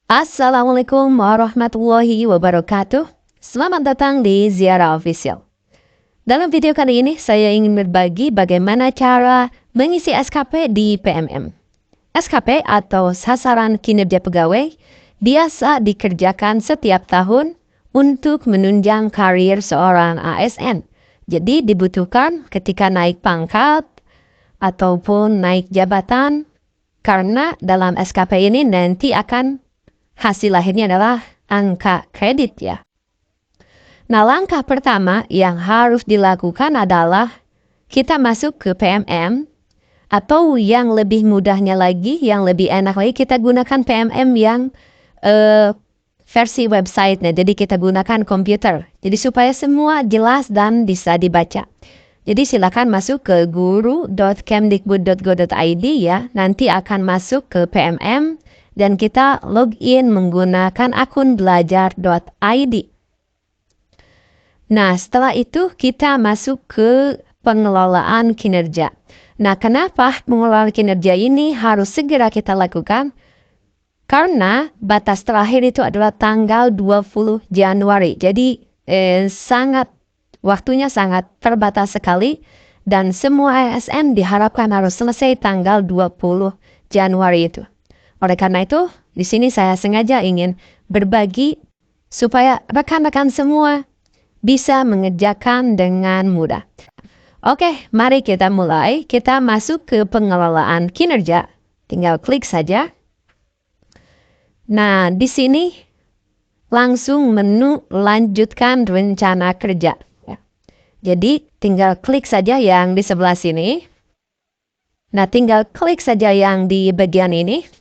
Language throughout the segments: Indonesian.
Assalamualaikum warahmatullahi wabarakatuh. Selamat datang di Ziarah Official. Dalam video kali ini, saya ingin berbagi bagaimana cara mengisi SKP di PMM. SKP atau Sasaran Kinerja Pegawai biasa dikerjakan setiap tahun untuk menunjang karir seorang ASN. Jadi dibutuhkan ketika naik pangkat ataupun naik jabatan, karena dalam SKP ini nanti akan hasil akhirnya adalah angka kredit ya. Nah, langkah pertama yang harus dilakukan adalah kita masuk ke PMM, atau yang lebih mudahnya lagi, yang lebih enak lagi, kita gunakan PMM yang versi websitenya. Jadi kita gunakan komputer. Jadi supaya semua jelas dan bisa dibaca. Jadi silakan masuk ke guru.kemdikbud.go.id ya. Nanti akan masuk ke PMM. Dan kita login menggunakan akun belajar.id. Nah, setelah itu kita masuk ke pengelolaan kinerja. Nah, kenapa pengelolaan kinerja ini harus segera kita lakukan? Karena batas terakhir itu adalah tanggal 20 Januari. Jadi waktunya sangat terbatas sekali. Dan semua ASN diharapkan harus selesai tanggal 20 Januari itu. Oleh karena itu, di sini saya sengaja ingin berbagi supaya rekan-rekan semua bisa mengerjakan dengan mudah. Oke, mari kita mulai. Kita masuk ke pengelolaan kinerja. Tinggal klik saja. Nah, di sini langsung menu lanjutkan rencana kerja. Jadi, tinggal klik saja yang di sebelah sini. Nah, tinggal klik saja yang di bagian ini.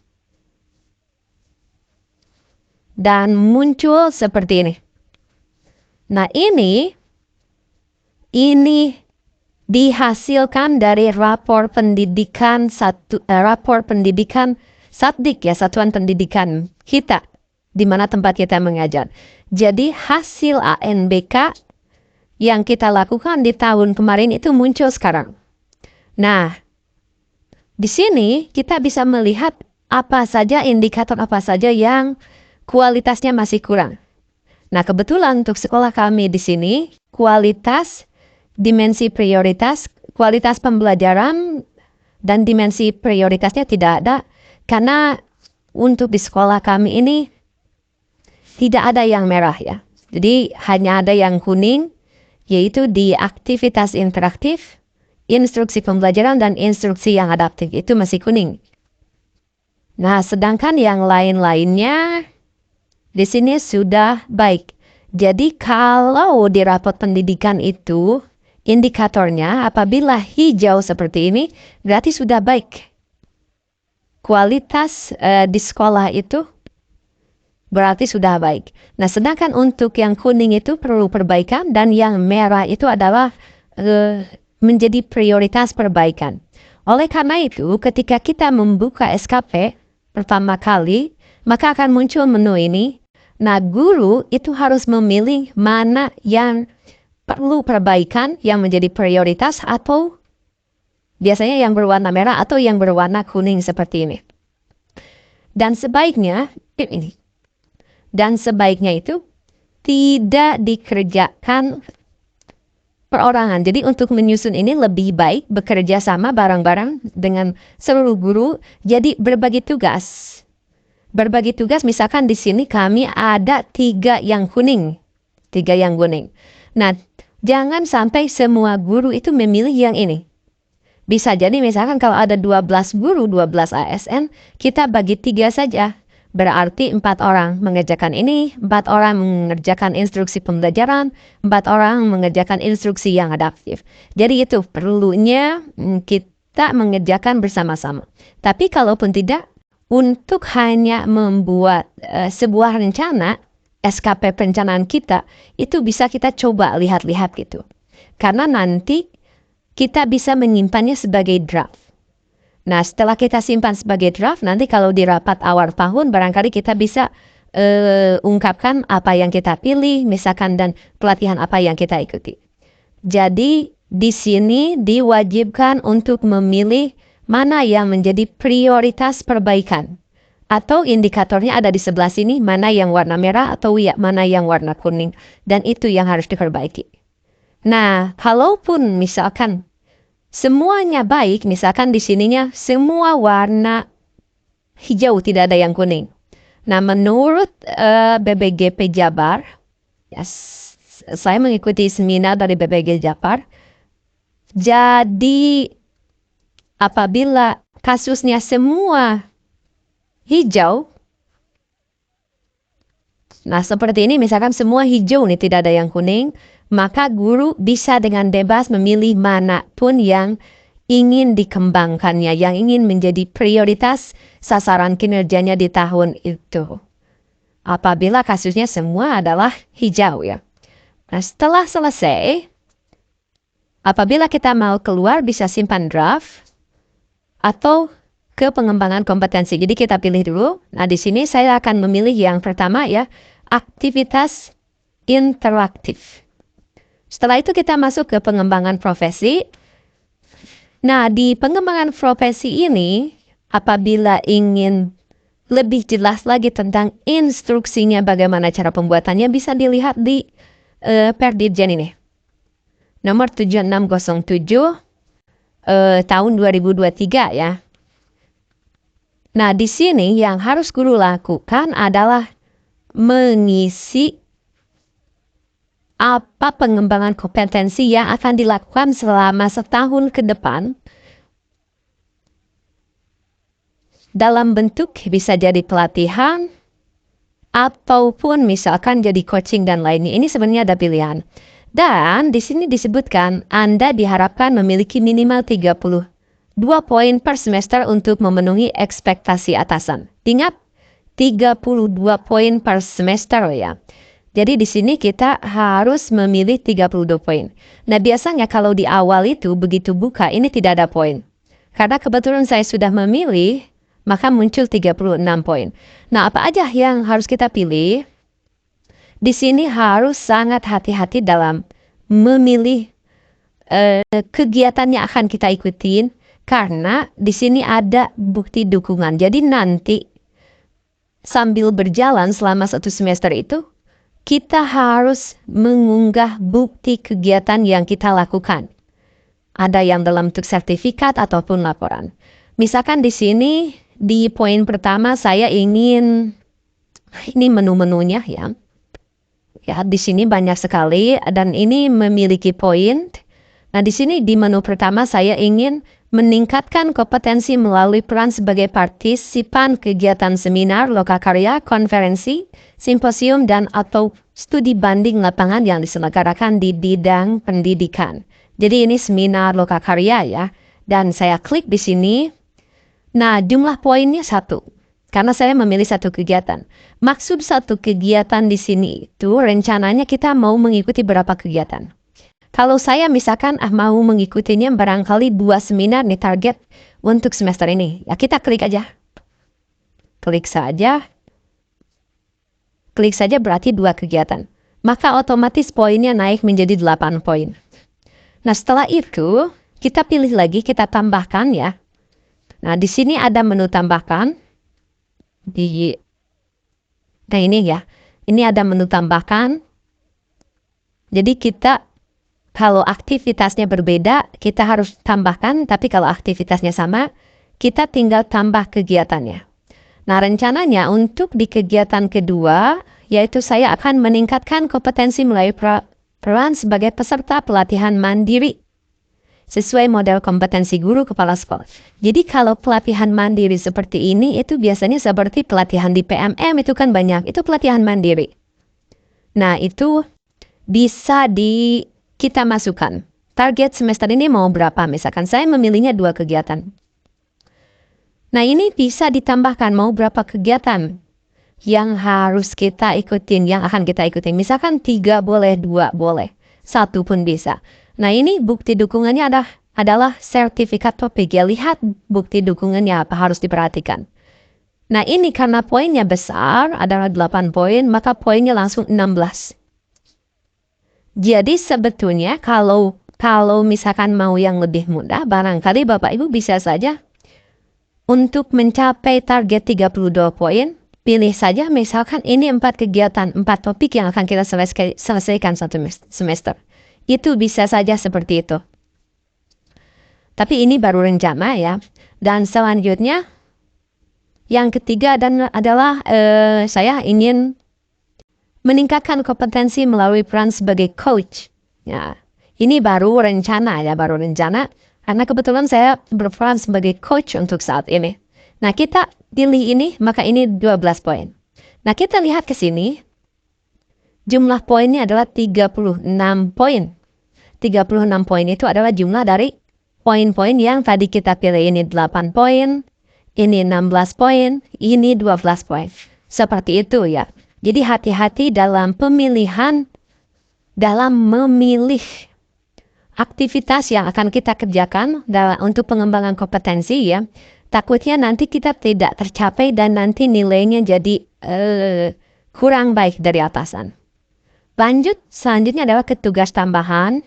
Dan muncul seperti ini. Nah, ini dihasilkan dari rapor pendidikan Satdik ya, Satuan Pendidikan kita, di mana tempat kita mengajar. Jadi hasil ANBK yang kita lakukan di tahun kemarin itu muncul sekarang. Nah, di sini kita bisa melihat apa saja indikator apa saja yang kualitasnya masih kurang. Nah, kebetulan untuk sekolah kami di sini, kualitas, dimensi prioritas, kualitas pembelajaran, dan dimensi prioritasnya tidak ada. Karena untuk di sekolah kami ini, tidak ada yang merah ya. Jadi hanya ada yang kuning, yaitu di aktivitas interaktif, instruksi pembelajaran, dan instruksi yang adaptif. Itu masih kuning. Nah, sedangkan yang lain-lainnya di sini sudah baik. Jadi kalau di rapot pendidikan itu indikatornya apabila hijau seperti ini berarti sudah baik. Kualitas di sekolah itu berarti sudah baik. Nah, sedangkan untuk yang kuning itu perlu perbaikan dan yang merah itu adalah menjadi prioritas perbaikan. Oleh karena itu ketika kita membuka SKP pertama kali, maka akan muncul menu ini. Nah, guru itu harus memilih mana yang perlu perbaikan, yang menjadi prioritas, atau biasanya yang berwarna merah atau yang berwarna kuning seperti ini. Dan sebaiknya itu tidak dikerjakan perorangan. Jadi untuk menyusun ini lebih baik bekerja sama bareng-bareng dengan seluruh guru. Jadi berbagi tugas. Berbagi tugas, misalkan di sini kami ada 3 yang kuning. Nah, jangan sampai semua guru itu memilih yang ini. Bisa jadi misalkan kalau ada 12 guru, 12 ASN, kita bagi 3 saja. Berarti 4 orang mengerjakan ini, 4 orang mengerjakan instruksi pembelajaran, 4 orang mengerjakan instruksi yang adaptif. Jadi itu perlunya kita mengerjakan bersama-sama. Tapi kalaupun tidak, untuk hanya membuat sebuah rencana, SKP perencanaan kita, itu bisa kita coba lihat-lihat gitu. Karena nanti kita bisa menyimpannya sebagai draft. Nah, setelah kita simpan sebagai draft, nanti kalau di rapat awal tahun, barangkali kita bisa ungkapkan apa yang kita pilih, misalkan, dan pelatihan apa yang kita ikuti. Jadi, di sini diwajibkan untuk memilih mana yang menjadi prioritas perbaikan. Atau indikatornya ada di sebelah sini, mana yang warna merah atau ya mana yang warna kuning. Dan itu yang harus diperbaiki. Nah, kalaupun misalkan semuanya baik, misalkan di sininya semua warna hijau, tidak ada yang kuning. Nah, menurut BPGP Jabar, ya, saya mengikuti seminar dari BPG Jabar, jadi apabila kasusnya semua hijau, nah seperti ini misalkan semua hijau nih, tidak ada yang kuning, maka guru bisa dengan bebas memilih mana pun yang ingin dikembangkannya, yang ingin menjadi prioritas sasaran kinerjanya di tahun itu. Apabila kasusnya semua adalah hijau ya. Nah setelah selesai, apabila kita mau keluar bisa simpan draft atau ke pengembangan kompetensi. Jadi kita pilih dulu. Nah di sini saya akan memilih yang pertama ya, aktivitas interaktif. Setelah itu kita masuk ke pengembangan profesi. Nah di pengembangan profesi ini, apabila ingin lebih jelas lagi tentang instruksinya bagaimana cara pembuatannya, bisa dilihat di Perdidjen ini. Nomor 7607 tahun 2023 ya. Nah, di sini yang harus guru lakukan adalah mengisi apa pengembangan kompetensi yang akan dilakukan selama setahun ke depan dalam bentuk bisa jadi pelatihan ataupun misalkan jadi coaching dan lainnya. Ini sebenarnya ada pilihan. Dan di sini disebutkan Anda diharapkan memiliki minimal 32 poin per semester untuk memenuhi ekspektasi atasan. Ingat, 32 poin per semester ya. Jadi di sini kita harus memilih 32 poin. Nah biasanya kalau di awal itu begitu buka ini tidak ada poin. Karena kebetulan saya sudah memilih, maka muncul 36 poin. Nah apa aja yang harus kita pilih? Di sini harus sangat hati-hati dalam memilih kegiatan yang akan kita ikutin. Karena di sini ada bukti dukungan. Jadi nanti sambil berjalan selama 1 semester itu, kita harus mengunggah bukti kegiatan yang kita lakukan. Ada yang dalam bentuk sertifikat ataupun laporan. Misalkan di sini, di poin pertama saya ingin, ini menu-menunya ya. Ya, di sini banyak sekali dan ini memiliki poin. Nah, di sini di menu pertama saya ingin meningkatkan kompetensi melalui peran sebagai partisipan kegiatan seminar, lokakarya, konferensi, simposium, dan atau studi banding lapangan yang diselenggarakan di bidang pendidikan. Jadi ini seminar lokakarya ya. Dan saya klik di sini. Nah, jumlah poinnya 1. Karena saya memilih 1 kegiatan. Maksud 1 kegiatan di sini itu rencananya kita mau mengikuti berapa kegiatan. Kalau saya misalkan mau mengikutinya barangkali 2 seminar nih target untuk semester ini. Ya kita klik aja. Klik saja. Klik saja berarti 2 kegiatan. Maka otomatis poinnya naik menjadi 8 poin. Nah setelah itu kita pilih lagi, kita tambahkan ya. Nah di sini ada menu tambahkan. Nah ini ya. Ini ada menu tambahkan. Jadi kita kalau aktivitasnya berbeda, kita harus tambahkan, tapi kalau aktivitasnya sama, kita tinggal tambah kegiatannya. Nah, rencananya untuk di kegiatan kedua, yaitu saya akan meningkatkan kompetensi melalui peran sebagai peserta pelatihan mandiri, sesuai model kompetensi guru kepala sekolah. Jadi kalau pelatihan mandiri seperti ini, itu biasanya seperti pelatihan di PMM, itu kan banyak, itu pelatihan mandiri. Nah, itu bisa kita masukkan. Target semester ini mau berapa? Misalkan saya memilihnya 2 kegiatan. Nah ini bisa ditambahkan mau berapa kegiatan yang harus kita ikutin, yang akan kita ikutin. Misalkan 3 boleh, 2 boleh, 1 pun bisa. Nah ini bukti dukungannya adalah sertifikat PPG. Lihat bukti dukungannya apa harus diperhatikan. Nah ini karena poinnya besar adalah 8 poin, maka poinnya langsung 16. Jadi sebetulnya kalau misalkan mau yang lebih mudah, barangkali Bapak Ibu bisa saja Untuk mencapai target 32 poin, pilih saja misalkan ini 4 kegiatan, 4 topik yang akan kita selesaikan satu semester. Itu bisa saja seperti itu. Tapi ini baru rencana ya. Dan selanjutnya, yang ketiga adalah saya ingin meningkatkan kompetensi melalui peran sebagai coach. Ya, ini baru rencana ya, baru rencana. Karena kebetulan saya berperan sebagai coach untuk saat ini. Nah, kita pilih ini, maka ini 12 poin. Nah, kita lihat ke sini. Jumlah poinnya adalah 36 poin. 36 poin itu adalah jumlah dari poin-poin yang tadi kita pilih. Ini 8 poin, ini 16 poin, ini 12 poin. Seperti itu ya. Jadi hati-hati dalam pemilihan, dalam memilih aktivitas yang akan kita kerjakan untuk pengembangan kompetensi ya. Takutnya nanti kita tidak tercapai dan nanti nilainya jadi kurang baik dari atasan. Lanjut, selanjutnya adalah tugas tambahan.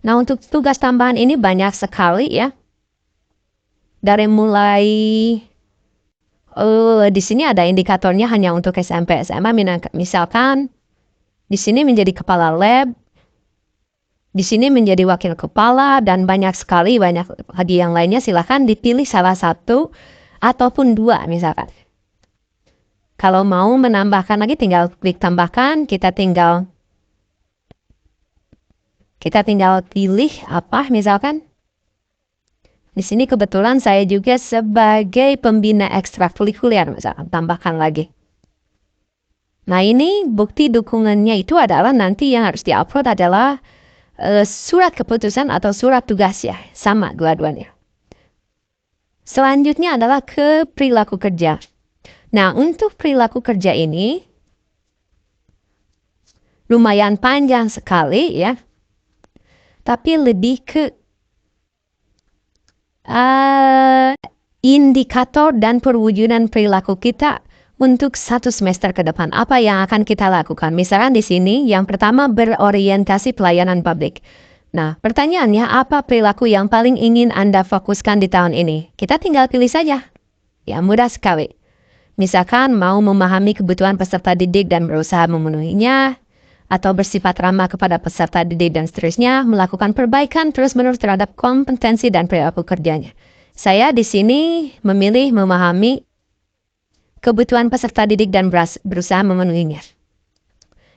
Nah, untuk tugas tambahan ini banyak sekali ya. Dari mulai di sini ada indikatornya hanya untuk SMP SMA. Misalkan di sini menjadi kepala lab, di sini menjadi wakil kepala, dan banyak sekali, banyak lagi yang lainnya. Silakan dipilih salah satu ataupun dua misalkan. Kalau mau menambahkan lagi tinggal klik tambahkan, kita tinggal pilih apa misalkan. Di sini kebetulan saya juga sebagai pembina ekstrakurikuler, misalkan tambahkan lagi. Nah, ini bukti dukungannya itu adalah nanti yang harus diupload adalah surat keputusan atau surat tugas ya, sama dua-duanya. Selanjutnya adalah ke perilaku kerja. Nah, untuk perilaku kerja ini lumayan panjang sekali ya. Tapi lebih ke indikator dan perwujudan perilaku kita untuk satu semester ke depan. Apa yang akan kita lakukan? Misalkan di sini yang pertama berorientasi pelayanan publik. Nah, pertanyaannya apa perilaku yang paling ingin Anda fokuskan di tahun ini? Kita tinggal pilih saja. Ya, mudah sekali. Misalkan mau memahami kebutuhan peserta didik dan berusaha memenuhinya, atau bersifat ramah kepada peserta didik dan seterusnya, melakukan perbaikan terus-menerus terhadap kompetensi dan perilaku kerjanya. Saya di sini memilih memahami kebutuhan peserta didik dan berusaha memenuhinya.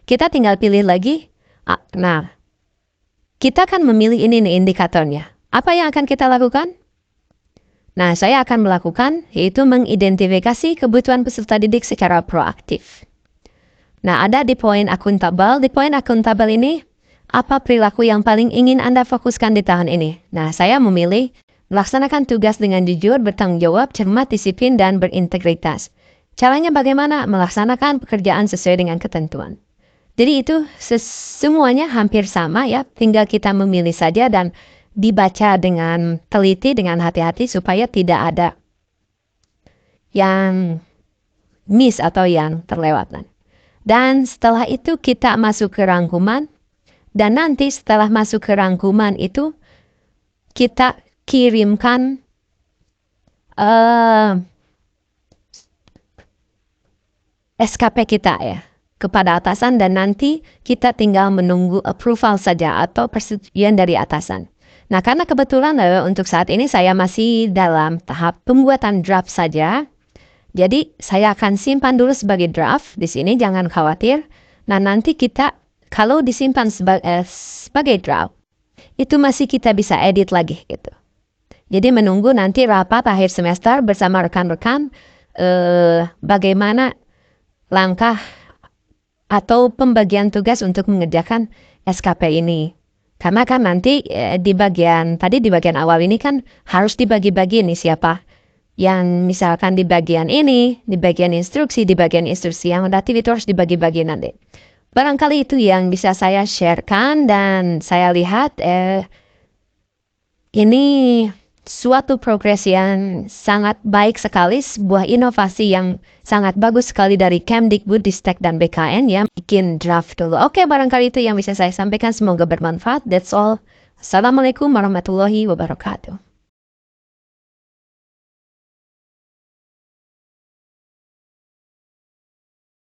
Kita tinggal pilih lagi. Nah, kita akan memilih ini nih indikatornya. Apa yang akan kita lakukan? Nah, saya akan melakukan yaitu mengidentifikasi kebutuhan peserta didik secara proaktif. Nah, ada di poin akuntabel. Di poin akuntabel ini, apa perilaku yang paling ingin Anda fokuskan di tahun ini? Nah, saya memilih melaksanakan tugas dengan jujur, bertanggung jawab, cermat, disiplin, dan berintegritas. Caranya bagaimana? Melaksanakan pekerjaan sesuai dengan ketentuan. Jadi itu semuanya hampir sama ya, tinggal kita memilih saja dan dibaca dengan teliti, dengan hati-hati supaya tidak ada yang miss atau yang terlewatkan. Dan setelah itu kita masuk ke rangkuman, dan nanti setelah masuk ke rangkuman itu kita kirimkan SKP kita ya kepada atasan, dan nanti kita tinggal menunggu approval saja atau persetujuan dari atasan. Nah, karena kebetulan untuk saat ini saya masih dalam tahap pembuatan draft saja. Jadi, saya akan simpan dulu sebagai draft di sini, jangan khawatir. Nah, nanti kita, kalau disimpan sebagai draft, itu masih kita bisa edit lagi gitu. Jadi, menunggu nanti rapat akhir semester bersama rekan-rekan bagaimana langkah atau pembagian tugas untuk mengerjakan SKP ini. Karena kan nanti di bagian awal ini kan harus dibagi-bagi nih siapa yang misalkan di bagian ini, di bagian instruksi yang relatif itu harus dibagi-bagi nanti. Barangkali itu yang bisa saya sharekan, dan saya lihat ini suatu progres yang sangat baik sekali, sebuah inovasi yang sangat bagus sekali dari Kemdikbudristek dan BKN ya, bikin draft dulu. Oke, barangkali itu yang bisa saya sampaikan, semoga bermanfaat. That's all. Assalamualaikum warahmatullahi wabarakatuh.